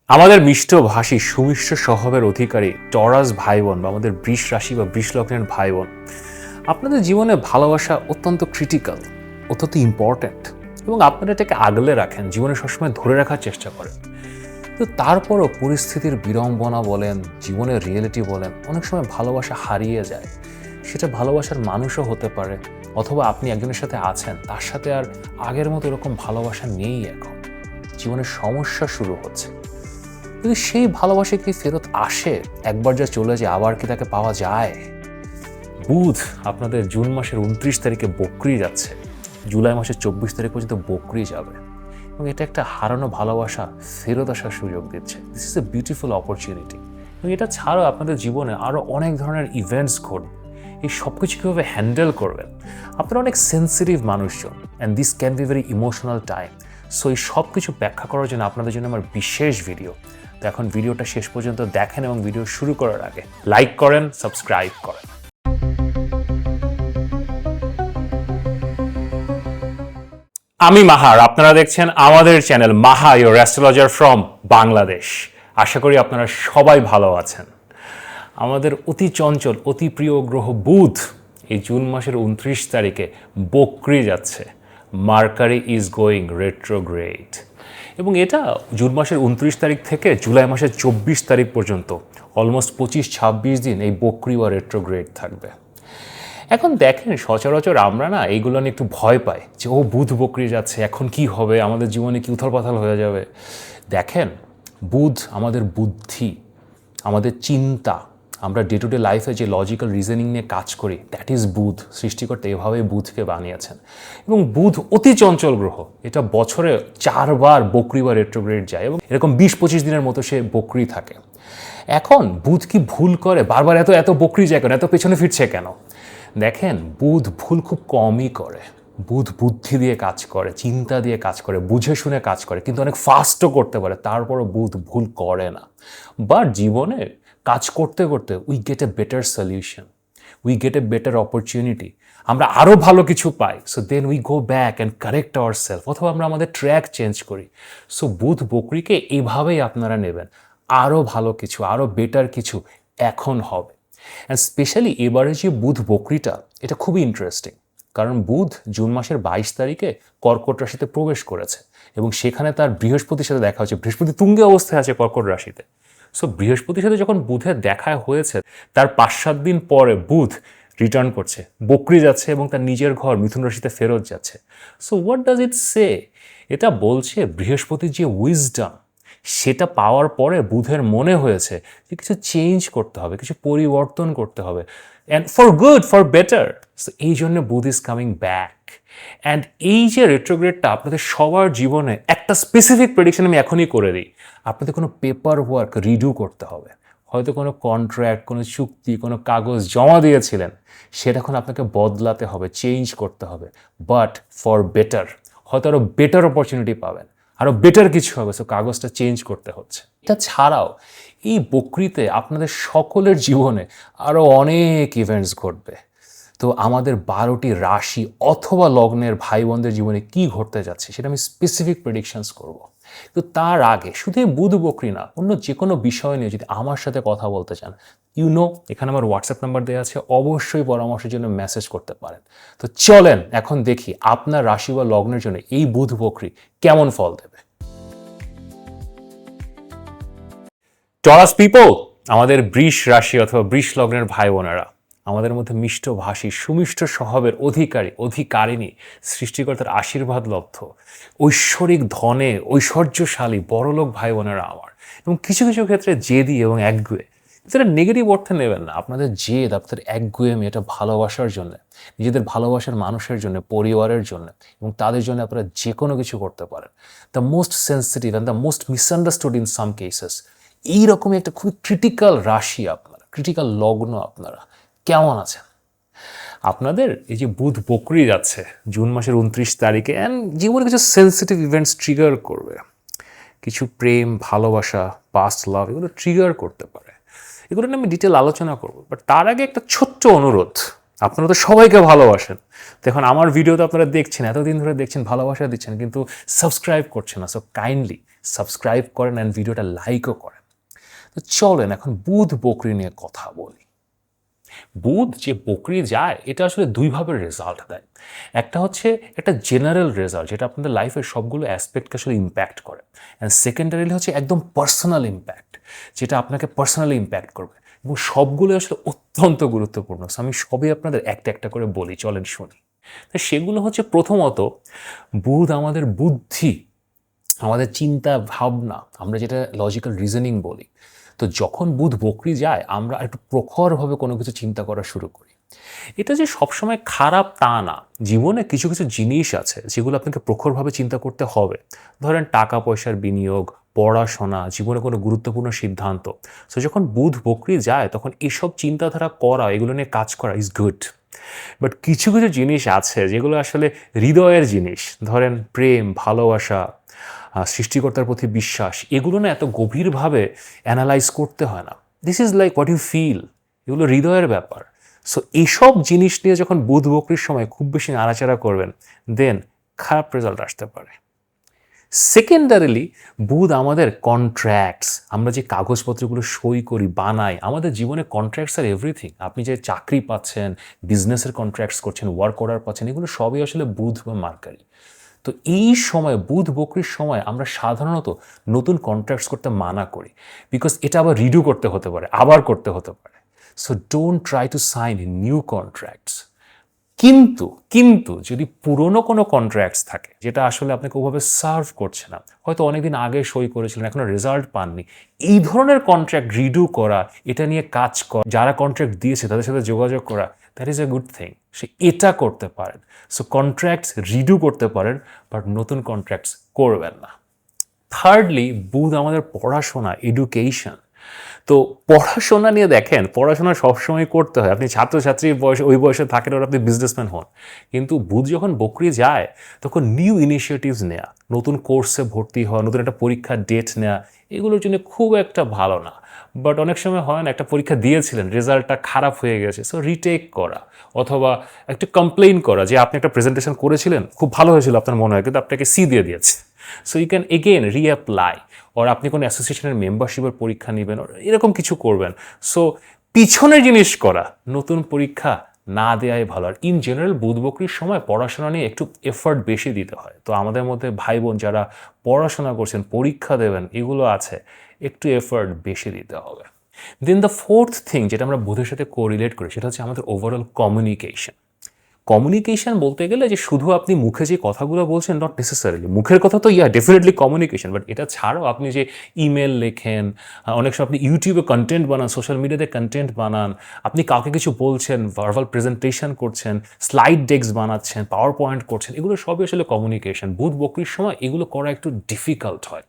আমাদের মিষ্ট ভাষী সুমিষ্ট স্বভাবের অধিকারী টরাস ভাই বোন বা আমাদের বৃষ রাশি বা বৃষ লগ্নের ভাই বোন, আপনাদের জীবনে ভালোবাসা অত্যন্ত ক্রিটিক্যাল, অত্যন্ত ইম্পর্ট্যান্ট এবং আপনারা এটাকে আগলে রাখেন, জীবনে সবসময় ধরে রাখার চেষ্টা করেন। কিন্তু তারপরও পরিস্থিতির বিড়ম্বনা বলেন, জীবনের রিয়েলিটি বলেন, অনেক সময় ভালোবাসা হারিয়ে যায়। সেটা ভালোবাসার মানুষও হতে পারে, অথবা আপনি একজনের সাথে আছেন, তার সাথে আর আগের মতো এরকম ভালোবাসা নেই, এখন জীবনের সমস্যা শুরু হচ্ছে। কিন্তু সেই ভালোবাসা কি ফেরত আসে? একবার যা চলে যায় আবার কি তাকে পাওয়া যায়? বুধ আপনাদের জুন মাসের 29 তারিখে বকরি যাচ্ছে, জুলাই মাসের 24 তারিখ পর্যন্ত বকরি যাবে এবং এটা একটা হারানো ভালোবাসা ফেরত আসার সুযোগ দিচ্ছে। This is a beautiful opportunity. এবং এটা ছাড়াও আপনাদের জীবনে আরও অনেক ধরনের ইভেন্টস ঘটবে। এই সব কিছু কীভাবে হ্যান্ডেল করবেন? আপনারা অনেক সেন্সিটিভ মানুষজন, and this can be very emotional time. So এই সব কিছু ব্যাখ্যা করার জন্য আপনাদের জন্য আমার বিশেষ ভিডিও। তো এখন ভিডিওটা শেষ পর্যন্ত দেখেন এবং ভিডিও শুরু করার আগে লাইক করেন, সাবস্ক্রাইব করেন। আমি মাহার, আপনারা দেখছেন আমাদের channel Maha your astrologer from Bangladesh. আশা করি আপনারা সবাই ভালো আছেন। আমাদের অতি চঞ্চল, অতি প্রিয় গ্রহ বুধ এই জুন মাসের 29 তারিখে বকরি যাচ্ছে। মার্কারি ইজ গোয়িং রেট্রোগ্রেড এবং এটা জুন মাসের 29 তারিখ থেকে জুলাই মাসের 24 তারিখ পর্যন্ত অলমোস্ট 25-26 দিন এই বকরি বা রেট্রোগ্রেড থাকবে। এখন দেখেন, সচরাচর আমরা না এইগুলো নিয়ে একটু ভয় পাই যে ও বুধ বকরি যাচ্ছে, এখন কি হবে, আমাদের জীবনে কি উথালপাথাল হয়ে যাবে। দেখেন, বুধ আমাদের বুদ্ধি, আমাদের চিন্তা, আমরা ডে টু ডে লাইফে যে লজিক্যাল রিজনিং নিয়ে কাজ করি, দ্যাট ইজ বুধ। সৃষ্টিকর্তা এভাবেই বুধকে বানিয়েছেন এবং বুধ অতি চঞ্চল গ্রহ। এটা বছরে 4 বার বকরি বা রেট্রোগ্রেড যায় এবং এরকম 20-25 দিনের মতো সে বকরি থাকে। এখন বুধ কি ভুল করে? বারবার এত এত বকরি যায় কেন? এত পেছনে ফিরছে কেন? দেখেন, বুধ ভুল খুব কমই করে। বুধ বুদ্ধি দিয়ে কাজ করে, চিন্তা দিয়ে কাজ করে, বুঝে শুনে কাজ করে, কিন্তু অনেক ফাস্টও করতে পারে। তারপরও বুধ ভুল করে না। বাট জীবনে কাজ করতে করতে we get a better solution, we get a better opportunity. আমরা আরও ভালো কিছু পাই। So then we go back and correct our self, অথবা আমরা আমাদের ট্র্যাক চেঞ্জ করি। সো বুধ বকরিকে এইভাবেই আপনারা নেবেন। আরও ভালো কিছু, আরও বেটার কিছু এখন হবে। অ্যান্ড স্পেশালি এবারে যে বুধ বকরিটা, এটা খুবই ইন্টারেস্টিং, কারণ বুধ জুন মাসের 22 তারিখে কর্কট রাশিতে প্রবেশ করেছে এবং সেখানে তার বৃহস্পতির সাথে দেখা হচ্ছে। বৃহস্পতি তুঙ্গে অবস্থায় আছে কর্কট রাশিতে। সো বৃহস্পতির সাথে যখন বুধের দেখা হয়েছে, তার 5-7 দিন পরে বুধ রিটার্ন করছে, বকরি যাচ্ছে এবং তার নিজের ঘর মিথুন রাশিতে ফেরত যাচ্ছে। সো হোয়াট ডাজ ইট সে? এটা বলছে বৃহস্পতির যে উইজডম, সেটা পাওয়ার পরে বুধের মনে হয়েছে যে কিছু চেঞ্জ করতে হবে, কিছু পরিবর্তন করতে হবে, and for good, for better. So এই জন্য বুধ ইজ কামিং ব্যাক। অ্যান্ড এই যে রেট্রোগ্রেডটা আপনাদের সবার জীবনে, একটা স্পেসিফিক প্রেডিকশন আমি এখনই করে দিই, আপনাদের কোনো পেপার ওয়ার্ক রিডু করতে হবে। হয়তো কোনো কন্ট্রাক্ট, কোনো চুক্তি, কোনো কাগজ জমা দিয়েছিলেন, সেটা এখন আপনাকে বদলাতে হবে, চেঞ্জ করতে হবে, বাট ফর বেটার। হয়তো আরও বেটার অপরচুনিটি পাবেন, আরও বেটার কিছু হবে। সো কাগজটা চেঞ্জ করতে হচ্ছে। এটা ছাড়াও এই বকরিতে আপনাদের সকলের জীবনে আরও অনেক ইভেন্টস ঘটবে। তো আমাদের 12টি রাশি অথবা লগ্নের ভাই বোনদের জীবনে কি ঘটতে যাচ্ছে সেটা আমি স্পেসিফিক প্রেডিকশনস করব। তো তার আগে শুধু বুধ বকরি না, অন্য যে কোনো বিষয় নিয়ে যদি আমার সাথে কথা বলতে চান, এখানে আমার হোয়াটসঅ্যাপ নাম্বার দেওয়া আছে, অবশ্যই পরামর্শের জন্য মেসেজ করতে পারেন। তো চলেন এখন দেখি আপনার রাশি বা লগ্নের জন্য এই বুধ বকরি কেমন ফল দেবে। টরাস পিপল, আমাদের বৃষ রাশি অথবা বৃষ লগ্নের ভাই বোনেরা, আমাদের মধ্যে মিষ্ট ভাষী সুমিষ্ট স্বভাবের অধিকারিণী, সৃষ্টিকর্তার আশীর্বাদ লব্ধ, ঐশ্বরিক ধনে ঐশ্বর্যশালী বড়লোক ভাই বোনেরা আমার। এবং কিছু কিছু ক্ষেত্রে জেদি এবং একগুয়ে। সেটা নেগেটিভ অর্থে নেবেন না। আপনাদের জেদ, আপনাদের একগুয়েমি, এটা ভালোবাসার জন্য, নিজেদের ভালোবাসার মানুষের জন্য, পরিবারের জন্য, এবং তাদের জন্য আপনারা যে কোনো কিছু করতে পারেন। The most sensitive and the most misunderstood in some cases. এইরকমই একটা খুবই ক্রিটিক্যাল রাশি আপনারা, ক্রিটিক্যাল লগ্ন আপনারা কেমন আছেন? আপনাদের এই যে বুধ বকরি যাচ্ছে জুন মাসের 29 তারিখে, অ্যান্ড জীবনে কিছু সেন্সিটিভ ইভেন্টস ট্রিগার করবে। কিছু প্রেম, ভালোবাসা, পাস্ট লাভ, এগুলো ট্রিগার করতে পারে। এগুলো নিয়ে আমি ডিটেল আলোচনা করবো। বাট তার আগে একটা ছোট্ট অনুরোধ, আপনারা তো সবাইকে ভালোবাসেন। দেখুন, আমার ভিডিও তো আপনারা দেখছেন, এতদিন ধরে দেখছেন, ভালোবাসা দিচ্ছেন, কিন্তু সাবস্ক্রাইব করছেন না। সো কাইন্ডলি সাবস্ক্রাইব করেন অ্যান্ড ভিডিওটা লাইকও করেন। তো চলেন এখন বুধ বকরি নিয়ে কথা বলি। বুধ যে বকরি যায় এটা আসলে দুইভাবে রেজাল্ট দেয়। একটা হচ্ছে একটা জেনারেল রেজাল্ট যেটা আপনাদের লাইফের সবগুলো অ্যাসপেক্টকে আসলে ইম্প্যাক্ট করে, অ্যান্ড সেকেন্ডারিলি হচ্ছে একদম পার্সোনাল ইম্প্যাক্ট, যেটা আপনাকে পার্সোনালি ইম্প্যাক্ট করবে এবং সবগুলো আসলে অত্যন্ত গুরুত্বপূর্ণ। সো আমি সবই আপনাদের একটা একটা করে বলি, চলেন শুনি। তো সেগুলো হচ্ছে প্রথমত বুধ আমাদের বুদ্ধি, আমাদের চিন্তা ভাবনা, আমরা যেটা লজিক্যাল রিজনিং বলি। তো যখন বুধ বকরি যায় আমরা একটু প্রখরভাবে কোনো কিছু চিন্তা করা শুরু করি। এটা যে সবসময় খারাপ তা না, জীবনে কিছু কিছু জিনিস আছে যেগুলো আপনাকে প্রখরভাবে চিন্তা করতে হবে। ধরেন টাকা পয়সার বিনিয়োগ, পড়াশোনা, জীবনে কোনো গুরুত্বপূর্ণ সিদ্ধান্ত। সো যখন বুধ বকরি যায় তখন এসব চিন্তাধারা করা, এগুলো নিয়ে কাজ করা ইজ গুড। বাট কিছু কিছু জিনিস আছে যেগুলো আসলে হৃদয়ের জিনিস, ধরেন প্রেম, ভালোবাসা, সৃষ্টিকর্তার প্রতি বিশ্বাস, এগুলো না এত গভীরভাবে অ্যানালাইজ করতে হয় না। This is like what you feel, এগুলো হৃদয়ের ব্যাপার। সো এইসব জিনিস নিয়ে যখন বুধ বকরির সময় খুব বেশি নাড়াচাড়া করবেন, দেন খারাপ রেজাল্ট আসতে পারে। সেকেন্ডারিলি বুধ আমাদের কন্ট্রাক্টস, আমরা যে কাগজপত্রগুলো সই করি, বানাই, আমাদের জীবনে কন্ট্রাক্টস আর এভরিথিং। আপনি যে চাকরি পাচ্ছেন, বিজনেসের কন্ট্রাক্টস করছেন, ওয়ার্ক অর্ডার পাচ্ছেন, এগুলো সবই আসলে বুধ বা মার্কারি। তো এই সময় বুধ বকরির সময় আমরা সাধারণত নতুন কন্ট্রাক্টস করতে মানা করি, বিকজ এটা আবার রিডিউ করতে হতে পারে, আবার করতে হতে পারে। So don't try to sign new contracts. কিন্তু কিন্তু যদি পুরনো কোনো কন্ট্রাক্টস থাকে যেটা আসলে আপনাকে ওভাবে সার্ভ করছে না, হয়তো অনেকদিন আগে সই করেছিলেন, এখনো রেজাল্ট পাননি, এই ধরনের কন্ট্রাক্ট রিডিউ করা, এটা নিয়ে কাজ করা, যারা কন্ট্রাক্ট দিয়েছে তাদের সাথে যোগাযোগ করা, that is a good thing. সে এটা করতে পারেন। সো কন্ট্রাক্টস রিডিউ করতে পারেন, বাট নতুন কন্ট্রাক্টস করবেন না। থার্ডলি বুধ আমাদের পড়াশোনা, এডুকেশন। তো পড়াশোনা নিয়ে দেখেন, পড়াশোনা সবসময় করতে হয়। আপনি ছাত্রছাত্রীর বয়সে, ওই বয়সে থাকেন আর আপনি বিজনেসম্যান হন, কিন্তু বুধ যখন বকরি যায় তখন নিউ ইনিশিয়েটিভস নেওয়া, নতুন কোর্সে ভর্তি হওয়া, নতুন একটা পরীক্ষার ডেট নেওয়া, এগুলোর জন্য খুব একটা ভালো না। বাট অনেক সময় হয় না, একটা পরীক্ষা দিয়েছিলেন, রেজাল্টটা খারাপ হয়ে গেছে, সো রিটেক করা অথবা একটু কমপ্লেইন করা যে আপনি একটা প্রেজেন্টেশন করেছিলেন, খুব ভালো হয়েছিল আপনার মনে হয়, কিন্তু আপনাকে সি দিয়ে দিয়েছে। So you can again reapply, or আপনি কোনো অ্যাসোসিয়েশনের মেম্বারশিপের পরীক্ষা নেবেন, এরকম কিছু করবেন। সো পিছনের জিনিস করা, নতুন পরীক্ষা না দেওয়াই ভালো। আর ইন জেনারেল বুধ বকরির সময় পড়াশোনা নিয়ে একটু এফর্ট বেশি দিতে হয়। তো আমাদের মধ্যে ভাই বোন যারা পড়াশোনা করছেন, পরীক্ষা দেবেন, এগুলো আছে, একটু এফর্ট বেশি দিতে হবে। দেন দ্য ফোর্থ থিং যেটা আমরা বুধের সাথে কোরিলেট করি, সেটা হচ্ছে আমাদের ওভারঅল কমিউনিকেশন। কমিউনিকেশন বলতে গেলে যে শুধু আপনি মুখে যে কথাগুলো বলছেন, নট নেসেসারিলি। মুখের কথা তো ডেফিনেটলি কমিউনিকেশন, বাট এটা ছাড়াও আপনি যে ইমেল লেখেন, অনেক সময় আপনি ইউটিউবে কন্টেন্ট বানান, সোশ্যাল মিডিয়াতে কন্টেন্ট বানান, আপনি কাউকে কিছু বলছেন, ভার্বাল প্রেজেন্টেশন করছেন, স্লাইড ডেক্স বানাচ্ছেন, পাওয়ার পয়েন্ট করছেন, এগুলো সবই আসলে কমিউনিকেশন। বুধ বকরির সময় এগুলো করা একটু ডিফিকাল্ট হয়।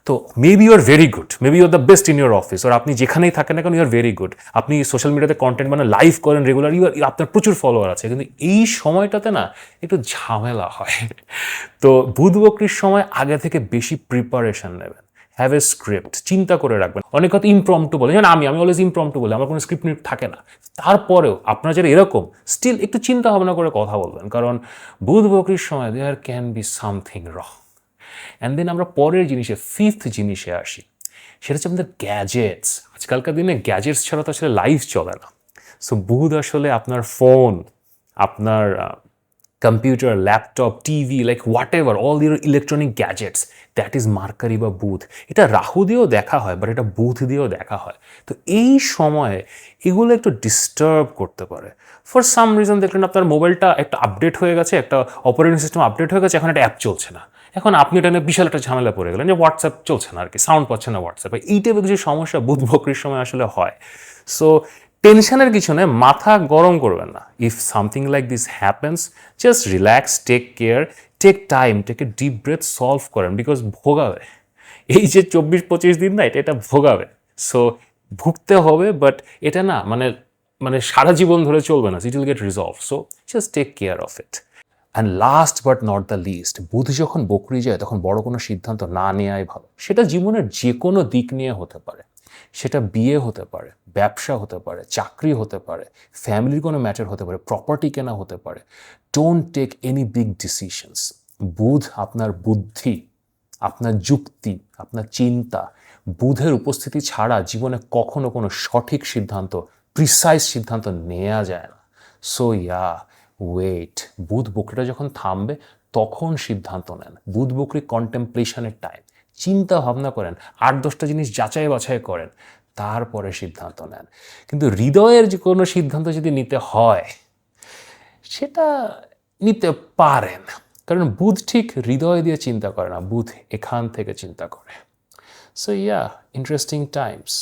তো maybe you are very good, maybe you are the best in your office, আর আপনি যেখানেই থাকেন না কেন, ইউ আর ভেরি গুড। আপনি সোশ্যাল মিডিয়াতে কন্টেন্ট মানে লাইভ করেন রেগুলার, আপনার প্রচুর ফলোয়ার আছে, কিন্তু এই সময়টাতে না একটু ঝামেলা হয়। তো বুধ বকরির সময় আগে থেকে বেশি প্রিপারেশন নেবেন, হ্যাভ এ স্ক্রিপ্ট, চিন্তা করে রাখবেন। অনেক কথা ইমপ্রম্পটু বলে, যেমন আমি অলওয়েজ ইমপ্রম্পটু বলি, আমার কোনো স্ক্রিপ্ট থাকে না। তারপরেও আপনার যারা এরকম, স্টিল একটু চিন্তা ভাবনা করে কথা বলবেন, কারণ বুধ বকরির সময় there can be something wrong. And then আমরা পরের জিনিসে, ফিফথ জিনিসে আসি, সেটা হচ্ছে আমাদের গ্যাজেটস। আজকালকার দিনে গ্যাজেটস ছাড়া তো আসলে লাইফ চলে না। সো বুধ আসলে আপনার ফোন, আপনার computer, laptop, TV, like what ever, all your electronic gadgets, that is mercury বা বুধ। এটা রাহু দিয়েও দেখা হয়, বাট এটা বুধ দিয়েও দেখা হয়। তো এই সময়ে এগুলো একটু ডিস্টার্ব করতে পারে। ফর সাম রিজন দেখলেন আপনার মোবাইলটা একটা আপডেট হয়ে গেছে, একটা অপারেটিং সিস্টেম আপডেট হয়ে গেছে, এখন একটা অ্যাপ চলছে না, এখন আপনি এটা নিয়ে বিশাল একটা ঝামেলা পড়ে গেলেন যে হোয়াটসঅ্যাপ চলছে না, আর কি সাউন্ড পাচ্ছে না হোয়াটসঅ্যাপে। এই টাইপের কিছু সমস্যা বুধ বকরির সময় আসলে হয়। সো টেনশনের কিছু নেই, মাথা গরম করবেন না। If something like this happens, just relax, take care, take time, take a deep breath, solve করেন, বিকজ ভোগাবে। এই যে 24-25 দিন না, এটা ভোগাবে। সো ভুগতে হবে, বাট এটা না মানে মানে সারা জীবন ধরে চলবে না, it will get resolve. So just take care of it. And last but not the least, বুধ যখন বকরি যায় তখন বড় কোনো সিদ্ধান্ত না নেওয়াই ভালো। সেটা জীবনের যে কোনো দিক নিয়ে হতে পারে, সেটা বিয়ে হতে পারে, ব্যবসা হতে পারে, চাকরি হতে পারে, ফ্যামিলির কোনো ম্যাটার হতে পারে, প্রপার্টি কেনা হতে পারে। Don't take any big decisions. বুধ আপনার বুদ্ধি, আপনার যুক্তি, আপনার চিন্তা, বুধের উপস্থিতি ছাড়া জীবনে কখনো কোনো সঠিক সিদ্ধান্ত, প্রিসাইজ সিদ্ধান্ত নেওয়া যায় না। সো ওয়েট, বুধ বকরিটা যখন থামবে তখন সিদ্ধান্ত নেন। বুধ বকরি কন্টেম্পলেশনের টাইম, চিন্তা ভাবনা করেন, 8-10টা জিনিস যাচাই বাছাই করেন, তারপরে সিদ্ধান্ত নেন। কিন্তু হৃদয়ের যে কোনো সিদ্ধান্ত যদি নিতে হয় সেটা নিতে পারেন, কারণ বুধ ঠিক হৃদয় দিয়ে চিন্তা করে না, বুধ এখান থেকে চিন্তা করে। So interesting Times.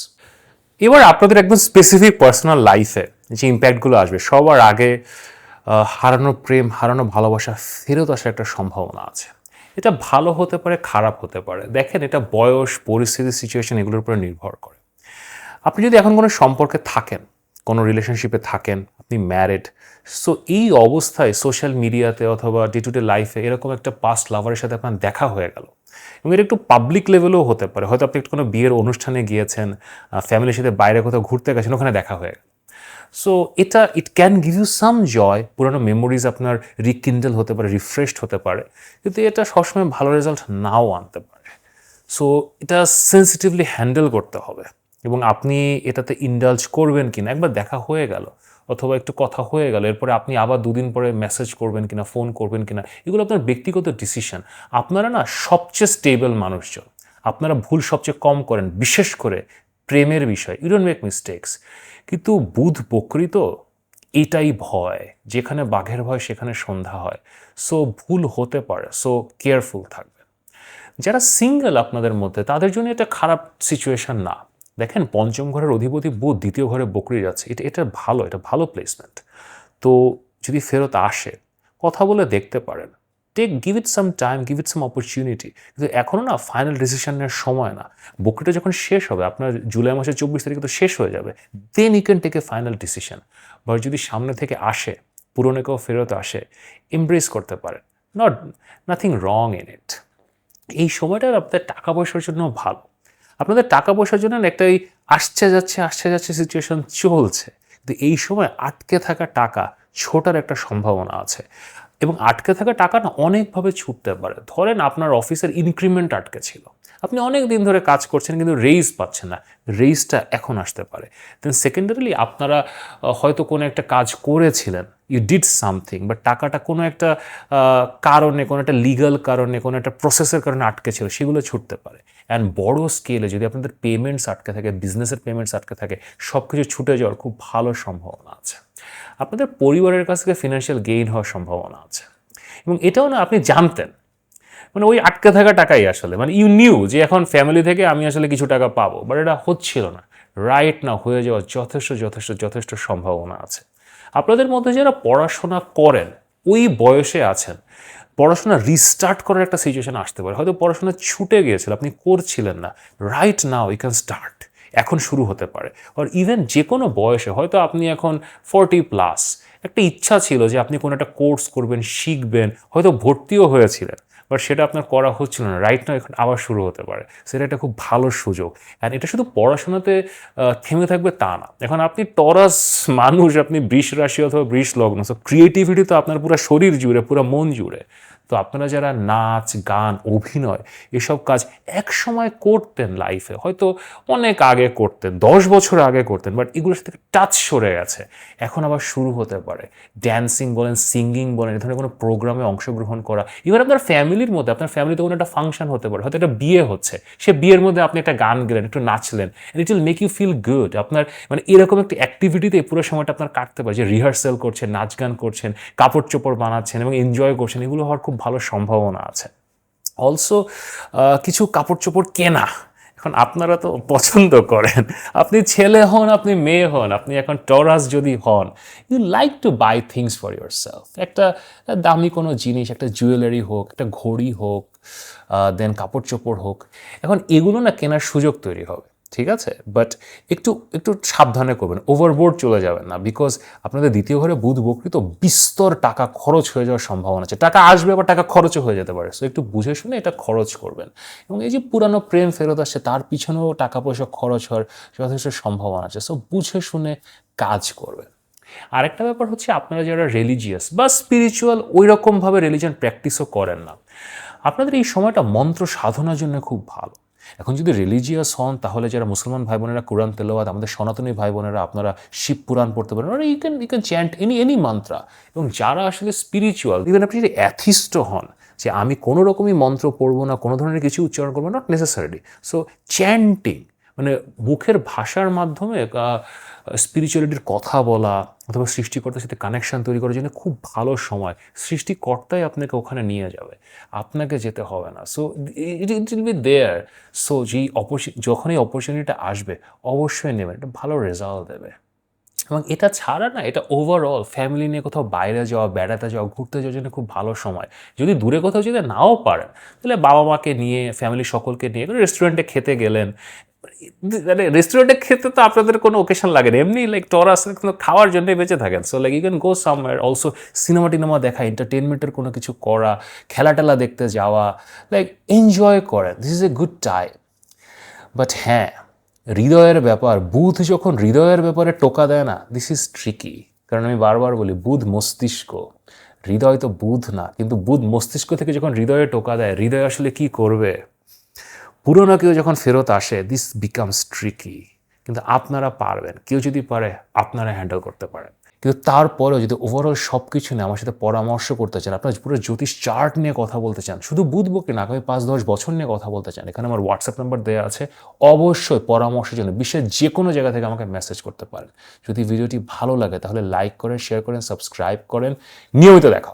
এবার আপনাদের একদম স্পেসিফিক পার্সোনাল লাইফে যে ইম্প্যাক্টগুলো আসবে, সবার আগে হারানো প্রেম, হারানো ভালোবাসা ফেরত আসার একটা সম্ভাবনা আছে। এটা ভালো হতে পারে, খারাপ হতে পারে। দেখেন, এটা বয়স, পরিস্থিতি, সিচুয়েশন এগুলোর উপরে নির্ভর করে। আপনি যদি এখন কোনো সম্পর্কে থাকেন, কোনো রিলেশনশিপে থাকেন, আপনি ম্যারিড, সো এই অবস্থায় সোশ্যাল মিডিয়াতে অথবা ডে টু ডে লাইফে এরকম একটা পাস্ট লাভারের সাথে আপনার দেখা হয়ে গেল, এবং এটা একটু পাবলিক লেভেলেও হতে পারে। হয়তো আপনি কোনো বিয়ের অনুষ্ঠানে গিয়েছেন, ফ্যামিলির সাথে বাইরে কোথাও ঘুরতে গেছেন, ওখানে দেখা হয়ে গেল। So it can give you some joy, পুরোনো মেমোরিজ আপনার রিকিন্ডেল হতে পারে, রিফ্রেশড হতে পারে, কিন্তু এটা সবসময় ভালো রেজাল্ট নাও আনতে পারে। সো এটা সেন্সিটিভলি হ্যান্ডেল করতে হবে, এবং আপনি এটাতে ইন্ডালজ করবেন কিনা। একবার দেখা হয়ে গেল অথবা একটু কথা হয়ে গেল, এরপরে আপনি আবার 2 দিন পরে মেসেজ করবেন কিনা, ফোন করবেন কিনা, এগুলো আপনার ব্যক্তিগত ডিসিশন। আপনারা না সবচেয়ে স্টেবল মানুষজন, আপনারা ভুল সবচেয়ে কম করেন, বিশেষ করে প্রেমের বিষয়। You don't make mistakes. কিন্তু বুধ বকরি তো, এটাই ভয়, যেখানে বাঘের ভয় সেখানে সন্ধ্যা হয়। সো ভুল হতে পারে, সো কেয়ারফুল থাকবেন। যারা সিঙ্গেল আপনাদের মধ্যে, তাদের জন্য এটা খারাপ সিচুয়েশন না। দেখেন, পঞ্চম ঘরের অধিপতি বুধ দ্বিতীয় ঘরে বকরি যাচ্ছে, এটা ভালো প্লেসমেন্ট। তো যদি ফেরত আসে, কথা বলে দেখতে পারেন, give it some time, give it some opportunity. কিন্তু এখনও না ফাইনাল ডিসিশন নেওয়ার সময় না। বকরিটা যখন শেষ হবে, আপনার জুলাই মাসের 24 তারিখে তো শেষ হয়ে যাবে, then you can take a final decision. বা যদি সামনে থেকে আসে, পুরনো কেউ ফেরত আসে, এমব্রেস করতে পারেন, নাথিং রং ইন ইট। এই সময়টা আপনাদের টাকা পয়সার জন্য ভালো। আপনাদের টাকা পয়সার জন্য একটা এই আসছে যাচ্ছে সিচুয়েশন চলছে, কিন্তু এই সময় আটকে থাকা টাকা ছোটার একটা সম্ভাবনা আছে, এবং আটকে থাকা টাকা না অনেকভাবে ছুটতে পারে। ধরেন আপনার অফিসের ইনক্রিমেন্ট আটকে ছিল, আপনি অনেক দিন ধরে কাজ করছেন কিন্তু রেইজ পাচ্ছেন না, রেইজটা এখন আসতে পারে। দেন সেকেন্ডারিলি আপনারা হয়তো কোনো একটা কাজ করেছিলেন, ইউ ডিড সামথিং, বাট টাকাটা কোনো একটা কারণে, কোনো একটা লিগাল কারণে, কোনো একটা প্রসেসের কারণে আটকে ছিল, সেগুলো ছুটতে পারে। অ্যান্ড বড় স্কেলে যদি আপনাদের পেমেন্টস আটকে থাকে, বিজনেসের পেমেন্টস আটকে থাকে, সব কিছু ছুটে যাওয়ার খুব ভালো সম্ভাবনা আছে। আপনাদের পরিবারের কাছ থেকে ফিনান্সিয়াল গেইন হওয়ার সম্ভাবনা আছে, এবং এটাও না আপনি জানতেন, মানে ওই আটকে থাকা টাকাই আসলে, মানে ইউ নিউ যে এখন ফ্যামিলি থেকে আমি আসলে কিছু টাকা পাবো, বাট এটা হচ্ছিল না। রাইট না হয়ে যাওয়ার যথেষ্ট সম্ভাবনা আছে। আপনাদের মধ্যে যারা পড়াশোনা করেন, ওই বয়সে আছেন, পড়াশোনা রিস্টার্ট করার একটা সিচুয়েশন আসতে পারে। হয়তো পড়াশোনা ছুটে গিয়েছিল, আপনি করছিলেন না, right now you can start, এখন শুরু হতে পারে। আর ইভেন যে কোনো বয়সে, হয়তো আপনি এখন 40+, একটা ইচ্ছা ছিল যে আপনি কোনো একটা কোর্স করবেন, শিখবেন, হয়তো ভর্তিও হয়েছিলেন, বাট সেটা আপনার করা হচ্ছিল না, রাইট নাও এখন আবার শুরু হতে পারে। সেটা একটা খুব ভালো সুযোগ। অ্যান্ড এটা শুধু পড়াশোনাতে থেমে থাকবে তা না। এখন আপনি টরাস মানুষ, আপনি বৃষ রাশি অথবা বৃষ লগ্ন, সো ক্রিয়েটিভিটি তো আপনার পুরো শরীর জুড়ে, পুরো মন জুড়ে। তো আপনারা যারা নাচ, গান, অভিনয় এসব কাজ এক সময় করতেন লাইফে, হয়তো অনেক আগে করতেন, 10 বছর আগে করতেন, বাট এগুলোর সাথে টাচ সরে গেছে, এখন আবার শুরু হতে পারে। ড্যান্সিং বলেন, সিঙ্গিং বলেন, এ ধরনের কোনো প্রোগ্রামে অংশগ্রহণ করা, এবার আপনার ফ্যামিলির মধ্যে, আপনার ফ্যামিলিতে কোনো একটা ফাংশন হতে পারে, হয়তো একটা বিয়ে হচ্ছে, সে বিয়ের মধ্যে আপনি একটা গান গেলেন, একটু নাচলেন, it will make you feel good. আপনার মানে এরকম একটা অ্যাক্টিভিটিতে পুরো সময়টা আপনার কাটতে পারে, যে রিহার্সাল করছেন, নাচ গান করছেন, কাপড় চোপড় বানাচ্ছেন এবং এনজয় করছেন, এগুলো হওয়ার খুব ভালো সম্ভাবনা আছে। অলসো কিছু কাপড় চোপড় কেনা, এখন আপনারা তো পছন্দ করেন, আপনি ছেলে হন, আপনি মেয়ে হন, আপনি এখন টরাস যদি হন, you like to buy things for yourself. একটা দামি কোনো জিনিস, একটা জুয়েলারি হোক, একটা ঘড়ি হোক, দেন কাপড় চোপড় হোক, এখন এগুলো না কেনার সুযোগ তৈরি হবে, ঠিক আছে? বাট একটু সাবধানে করবেন, ওভারবোর্ড চলে যাবেন না, বিকজ আপনাদের দ্বিতীয় ঘরে বুধ বকরি তো বিস্তর টাকা খরচ হয়ে যাওয়ার সম্ভাবনা আছে, টাকা আসবে আবার টাকা খরচও হয়ে যেতে পারে। সো একটু বুঝে শুনে এটা খরচ করবেন, এবং এই যে পুরানো প্রেম ফেরত আসছে, তার পিছনেও টাকা পয়সা খরচ হওয়ার যথেষ্ট সম্ভাবনা আছে। সো বুঝে শুনে কাজ করবেন। আরেকটা ব্যাপার হচ্ছে, আপনারা যারা রিলিজিয়াস বা স্পিরিচুয়াল, ওই রকমভাবে রিলিজিয়ান প্র্যাকটিসও করেন না, আপনাদের এই সময়টা মন্ত্র সাধনার জন্য খুব ভালো। এখন যদি রিলিজিয়াস হন তাহলে যারা মুসলমান ভাই বোনেরা কোরআন তেলাওয়াত, আমাদের সনাতনী ভাই বোনেরা আপনারা শিব পুরাণ পড়তে পারেন, you can chant any mantra. এবং যারা আসলে স্পিরিচুয়াল, ইভেন আপনি যদি অ্যাথিস্ট হন যে আমি কোনো রকমই মন্ত্র পড়বো না, কোনো ধরনের কিছু উচ্চারণ করবো, নট নেসেসারিলি, সো চ্যান্টিং মানে মুখের ভাষার মাধ্যমে স্পিরিচুয়ালিটির কথা বলা অথবা সৃষ্টিকর্তার সাথে কানেকশন তৈরি করার জন্য খুব ভালো সময়। সৃষ্টিকর্তাই আপনাকে ওখানে নিয়ে যাবে, আপনাকে যেতে হবে না। So it will be there. So যখন এই অপরচুনিটিটা আসবে অবশ্যই নেবেন, এটা ভালো রেজাল্ট দেবে। এবং এটা ছাড়া না, এটা ওভারঅল ফ্যামিলি নিয়ে কোথাও বাইরে যাওয়া, বেড়াতে যাওয়া, ঘুরতে যাওয়ার জন্য খুব ভালো সময়। যদি দূরে কোথাও যেতে নাও পারেন তাহলে বাবা মাকে নিয়ে, ফ্যামিলি সকলকে নিয়ে রেস্টুরেন্টে খেতে গেলেন। মানে রেস্টুরেন্টে খেতে তো আপনাদের কোনো ওকেশন লাগে না, এমনি লাইক টরাস খাওয়ার জন্যই বেঁচে থাকেন। So like you can go somewhere also, cinema টিনেমা দেখা, এন্টারটেনমেন্টের কোনো কিছু করা, খেলা টেলা দেখতে যাওয়া, লাইক এনজয় করেন। This is a good time. But হ্যাঁ, হৃদয়ের ব্যাপার, বুধ যখন হৃদয়ের ব্যাপারে টোকা দেয় না, দিস ইজ ট্রিকি। কারণ আমি বারবার বলি বুধ মস্তিষ্ক, হৃদয় তো বুধ না। কিন্তু বুধ মস্তিষ্ক থেকে যখন হৃদয়ে টোকা দেয়, হৃদয় আসলে কি করবে? পুরোনো কেউ যখন ফেরত আসে, দিস বিকামস ট্রিকি। কিন্তু আপনারা পারবেন, কেউ যদি পারে আপনারা হ্যান্ডেল করতে পারেন। কিন্তু তারপরেও যদি ওভারঅল সব কিছু নিয়ে আমার সাথে পরামর্শ করতে চান, আপনার পুরো জ্যোতিষ চার্ট নিয়ে কথা বলতে চান, শুধু বুধ বকে না, আগামী 5-10 বছর নিয়ে কথা বলতে চান, এখানে আমার হোয়াটসঅ্যাপ নাম্বার দেওয়া আছে। অবশ্যই পরামর্শের জন্য বিশ্বের যে কোনো জায়গা থেকে আমাকে মেসেজ করতে পারেন। যদি ভিডিওটি ভালো লাগে তাহলে লাইক করেন, শেয়ার করেন, সাবস্ক্রাইব করেন। নিয়মিত দেখা।